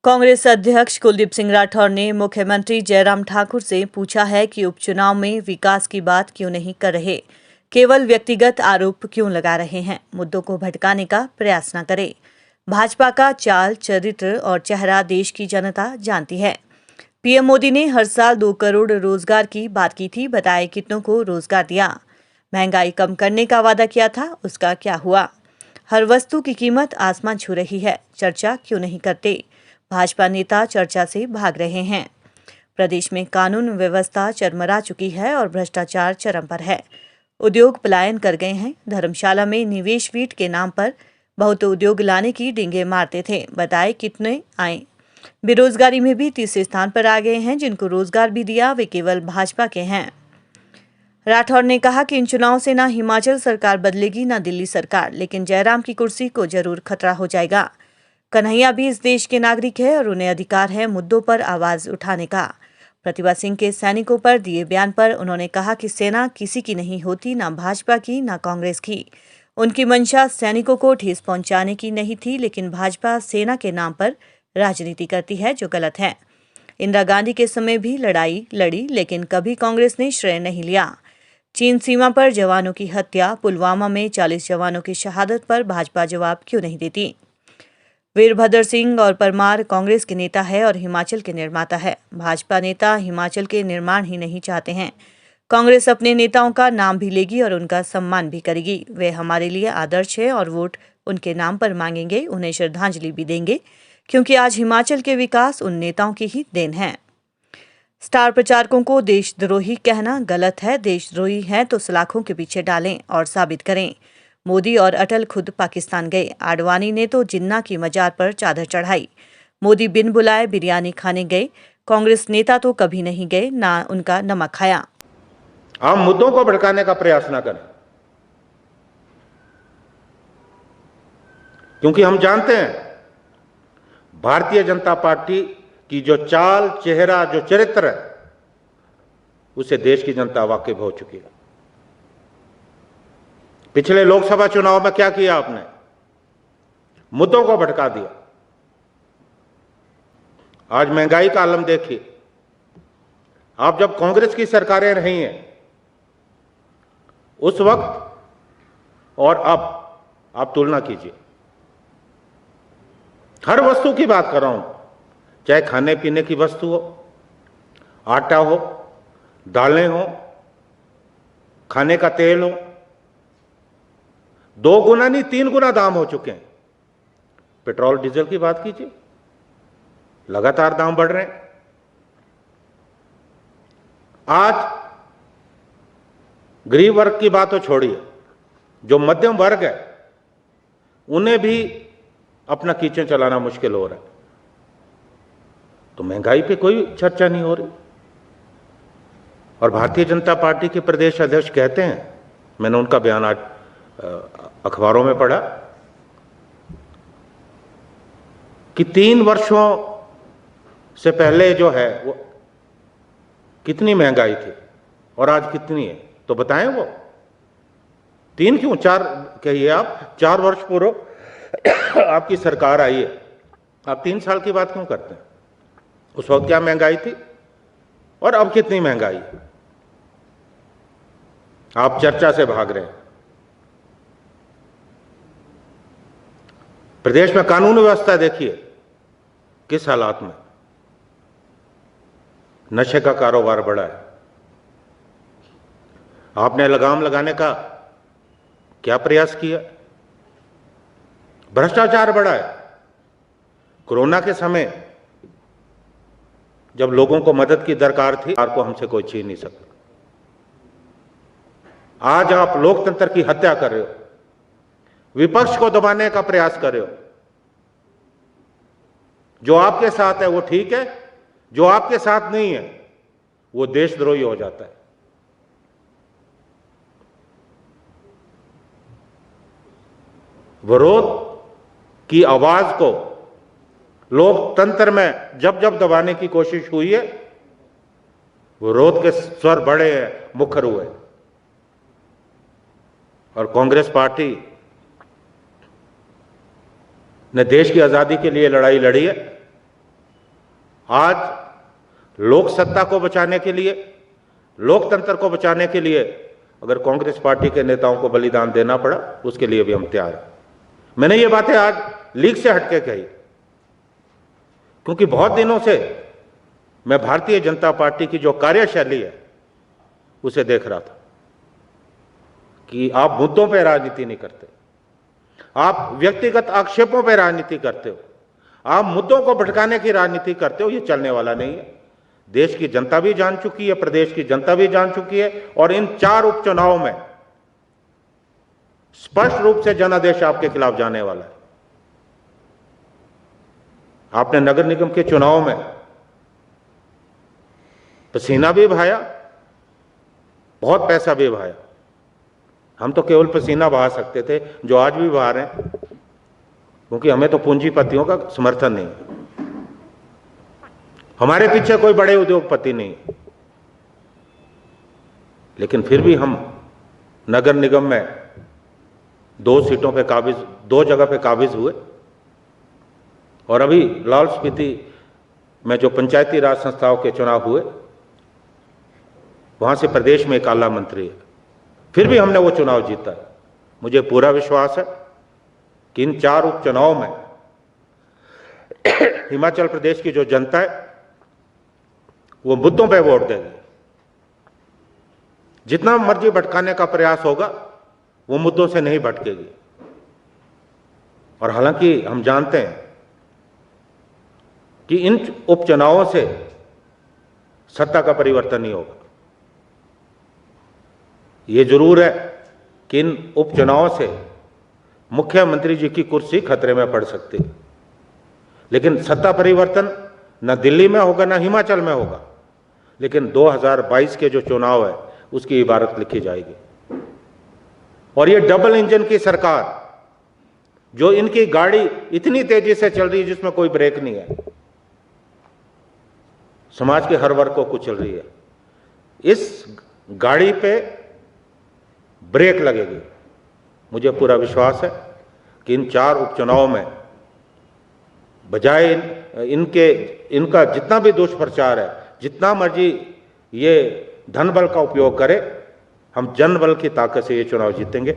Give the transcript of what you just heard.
कांग्रेस अध्यक्ष कुलदीप सिंह राठौर ने मुख्यमंत्री जयराम ठाकुर से पूछा है कि उपचुनाव में विकास की बात क्यों नहीं कर रहे, केवल व्यक्तिगत आरोप क्यों लगा रहे हैं, मुद्दों को भटकाने का प्रयास न करें। भाजपा का चाल, चरित्र और चेहरा देश की जनता जानती है। पीएम मोदी ने हर साल 2 करोड़ रोजगार की बात की थी, बताए कितनों को रोजगार दिया। महंगाई कम करने का वादा किया था, उसका क्या हुआ? हर वस्तु की कीमत आसमान छू रही है, चर्चा क्यों नहीं करते? भाजपा नेता चर्चा से भाग रहे हैं। प्रदेश में कानून व्यवस्था चरमरा चुकी है और भ्रष्टाचार चरम पर है। उद्योग पलायन कर गए हैं। धर्मशाला में निवेश वीट के नाम पर बहुत उद्योग लाने की डींगे मारते थे, बताए कितने आए। बेरोजगारी में भी तीसरे स्थान पर आ गए हैं। जिनको रोजगार भी दिया वे केवल भाजपा के हैं। राठौर ने कहा कि इन चुनाव से ना हिमाचल सरकार बदलेगी ना दिल्ली सरकार, लेकिन जयराम की कुर्सी को जरूर खतरा हो जाएगा। कन्हैया भी इस देश के नागरिक है और उन्हें अधिकार है मुद्दों पर आवाज उठाने का। प्रतिभा सिंह के सैनिकों पर दिए बयान पर उन्होंने कहा कि सेना किसी की नहीं होती, ना भाजपा की ना कांग्रेस की। उनकी मंशा सैनिकों को ठेस पहुंचाने की नहीं थी, लेकिन भाजपा सेना के नाम पर राजनीति करती है, जो गलत है। इंदिरा गांधी के समय भी लड़ाई लड़ी, लेकिन कभी कांग्रेस ने श्रेय नहीं लिया। चीन सीमा पर जवानों की हत्या, पुलवामा में 40 जवानों की शहादत पर भाजपा जवाब क्यों नहीं देती? वीरभद्र सिंह और परमार कांग्रेस के नेता है और हिमाचल के निर्माता है। भाजपा नेता हिमाचल के निर्माण ही नहीं चाहते हैं। कांग्रेस अपने नेताओं का नाम भी लेगी और उनका सम्मान भी करेगी। वे हमारे लिए आदर्श है और वोट उनके नाम पर मांगेंगे, उन्हें श्रद्धांजलि भी देंगे, क्योंकि आज हिमाचल के विकास उन नेताओं की ही देन है। स्टार प्रचारकों को देशद्रोही कहना गलत है। देशद्रोही हैं तो सलाखों के पीछे डालें और साबित करें। मोदी और अटल खुद पाकिस्तान गए। आडवाणी ने तो जिन्ना की मजार पर चादर चढ़ाई। मोदी बिन बुलाए बिरयानी खाने गए। कांग्रेस नेता तो कभी नहीं गए, ना उनका नमक खाया। हम मुद्दों को भड़काने का प्रयास ना करें, क्योंकि हम जानते हैं भारतीय जनता पार्टी की जो चाल, चेहरा, जो चरित्र है, उसे देश की जनता वाकिफ हो चुकी है। पिछले लोकसभा चुनाव में क्या किया आपने? मुद्दों को भटका दिया। आज महंगाई का आलम देखिए। आप जब कांग्रेस की सरकारें रही हैं, उस वक्त और अब आप तुलना कीजिए। हर वस्तु की बात कर रहा हूं, चाहे खाने पीने की वस्तु हो, आटा हो, दालें हो, खाने का तेल हो, 2 गुना नहीं 3 गुना दाम हो चुके हैं। पेट्रोल डीजल की बात कीजिए, लगातार दाम बढ़ रहे हैं। आज गरीब वर्ग की बात तो छोड़िए, जो मध्यम वर्ग है उन्हें भी अपना किचन चलाना मुश्किल हो रहा है। तो महंगाई पे कोई चर्चा नहीं हो रही। और भारतीय जनता पार्टी के प्रदेश अध्यक्ष कहते हैं, मैंने उनका बयान आज अखबारों में पढ़ा, कि 3 वर्षों से पहले जो है वो कितनी महंगाई थी और आज कितनी है, तो बताएं वो। 3 क्यों, 4 कहिए आप। 4 वर्ष पूर्व आपकी सरकार आई है, आप 3 साल की बात क्यों करते हैं? उस वक्त क्या महंगाई थी और अब कितनी महंगाई है? आप चर्चा से भाग रहे हैं। प्रदेश में कानून व्यवस्था देखिए किस हालात में। नशे का कारोबार बढ़ा है। आपने लगाम लगाने का क्या प्रयास किया? भ्रष्टाचार बढ़ा है। कोरोना के समय जब लोगों को मदद की दरकार थी, को हमसे कोई छीन नहीं सकता। आज आप लोकतंत्र की हत्या कर रहे हो, विपक्ष को दबाने का प्रयास कर रहे हो। जो आपके साथ है वो ठीक है, जो आपके साथ नहीं है वो देशद्रोही हो जाता है। विरोध की आवाज को लोकतंत्र में जब जब दबाने की कोशिश हुई है, विरोध के स्वर बढ़े हैं, मुखर हुए। और कांग्रेस पार्टी ने देश की आजादी के लिए लड़ाई लड़ी है। आज लोक सत्ता को बचाने के लिए, लोकतंत्र को बचाने के लिए अगर कांग्रेस पार्टी के नेताओं को बलिदान देना पड़ा, उसके लिए भी हम तैयार हैं। मैंने ये बातें आज लीक से हटके कही, क्योंकि बहुत दिनों से मैं भारतीय जनता पार्टी की जो कार्यशैली है उसे देख रहा था कि आप मुद्दों पर राजनीति नहीं करते, आप व्यक्तिगत आक्षेपों पर राजनीति करते हो, आप मुद्दों को भटकाने की राजनीति करते हो। ये चलने वाला नहीं है। देश की जनता भी जान चुकी है, प्रदेश की जनता भी जान चुकी है, और इन 4 उपचुनावों में स्पष्ट रूप से जनादेश आपके खिलाफ जाने वाला है। आपने नगर निगम के चुनाव में पसीना भी बहाया, बहुत पैसा भी बहाया। हम तो केवल पसीना बहा सकते थे, जो आज भी बहा रहे हैं, क्योंकि हमें तो पूंजीपतियों का समर्थन नहीं, हमारे पीछे कोई बड़े उद्योगपति नहीं। लेकिन फिर भी हम नगर निगम में 2 सीटों पे काबिज, 2 जगह पे काबिज हुए। और अभी लाहौल स्पीति में जो पंचायती राज संस्थाओं के चुनाव हुए, वहां से प्रदेश में एक आला मंत्री है, फिर भी हमने वो चुनाव जीता है। मुझे पूरा विश्वास है कि इन 4 उपचुनावों में हिमाचल प्रदेश की जो जनता है वो मुद्दों पे वोट देगी। जितना मर्जी भटकाने का प्रयास होगा वो मुद्दों से नहीं भटकेगी। और हालांकि हम जानते हैं कि इन उपचुनावों से सत्ता का परिवर्तन नहीं होगा। ये जरूर है कि इन उपचुनावों से मुख्यमंत्री जी की कुर्सी खतरे में पड़ सकती है, लेकिन सत्ता परिवर्तन न दिल्ली में होगा न हिमाचल में होगा। लेकिन 2022 के जो चुनाव है उसकी इबारत लिखी जाएगी। और ये डबल इंजन की सरकार, जो इनकी गाड़ी इतनी तेजी से चल रही है जिसमें कोई ब्रेक नहीं है, समाज के हर वर्ग को कुचल रही है, इस गाड़ी पे ब्रेक लगेगी। मुझे पूरा विश्वास है कि इन 4 उपचुनावों में बजाय इनका जितना भी दुष्प्रचार है, जितना मर्जी ये धन बल का उपयोग करे, हम जन बल की ताकत से ये चुनाव जीतेंगे।